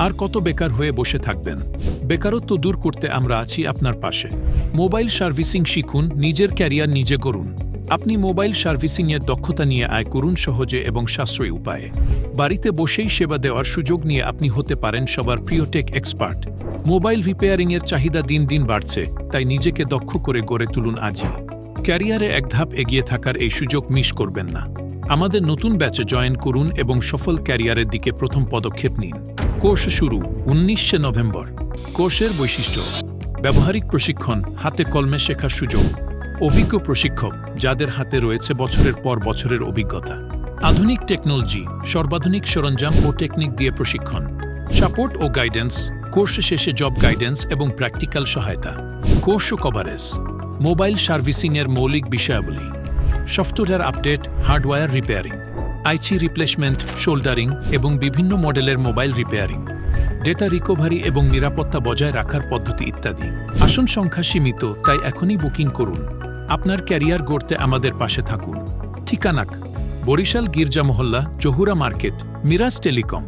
আর কত বেকার হয়ে বসে থাকবেন? বেকারত্ব দূর করতে আমরা আছি আপনার পাশে। মোবাইল সার্ভিসিং শিখুন, নিজের ক্যারিয়ার নিজে গড়ুন। আপনি মোবাইল সার্ভিসিংয়ের দক্ষতা নিয়ে আয় করুন সহজে এবং সাশ্রয়ী উপায়ে। বাড়িতে বসেই সেবা দেওয়ার সুযোগ নিয়ে আপনি হতে পারেন সবার প্রিয় টেক এক্সপার্ট। মোবাইল রিপেয়ারিংয়ের চাহিদা দিন দিন বাড়ছে, তাই নিজেকে দক্ষ করে গড়ে তুলুন আজই। ক্যারিয়ারে এক ধাপ এগিয়ে থাকার এই সুযোগ মিস করবেন না। আমাদের নতুন ব্যাচে জয়েন করুন এবং সফল ক্যারিয়ারের দিকে প্রথম পদক্ষেপ নিন। কোর্স শুরু 19 নভেম্বর। কোর্সের বৈশিষ্ট্য: ব্যবহারিক প্রশিক্ষণ, হাতে কলমে শেখার সুযোগ, অভিজ্ঞ প্রশিক্ষক যাদের হাতে রয়েছে বছরের পর বছরের অভিজ্ঞতা, আধুনিক টেকনোলজি, সর্বাধুনিক সরঞ্জাম ও টেকনিক দিয়ে প্রশিক্ষণ, সাপোর্ট ও গাইডেন্স, কোর্স শেষে জব গাইডেন্স এবং প্র্যাকটিক্যাল সহায়তা। কোর্স কভারেজ: মোবাইল সার্ভিসিংয়ের মৌলিক বিষয়াবলী, সফটওয়্যার আপডেট, হার্ডওয়্যার রিপেয়ারিং, আইসি রিপ্লেসমেন্ট, শোল্ডারিং এবং বিভিন্ন মডেলের মোবাইল রিপেয়ারিং, ডেটা রিকভারি এবং নিরাপত্তা বজায় রাখার পদ্ধতি ইত্যাদি। আসন সংখ্যা সীমিত, তাই এখনই বুকিং করুন। আপনার ক্যারিয়ার গড়তে আমাদের পাশে থাকুন। ঠিকানা: বরিশাল গির্জা মহল্লা, জহুরা মার্কেট, মিরাজ টেলিকম।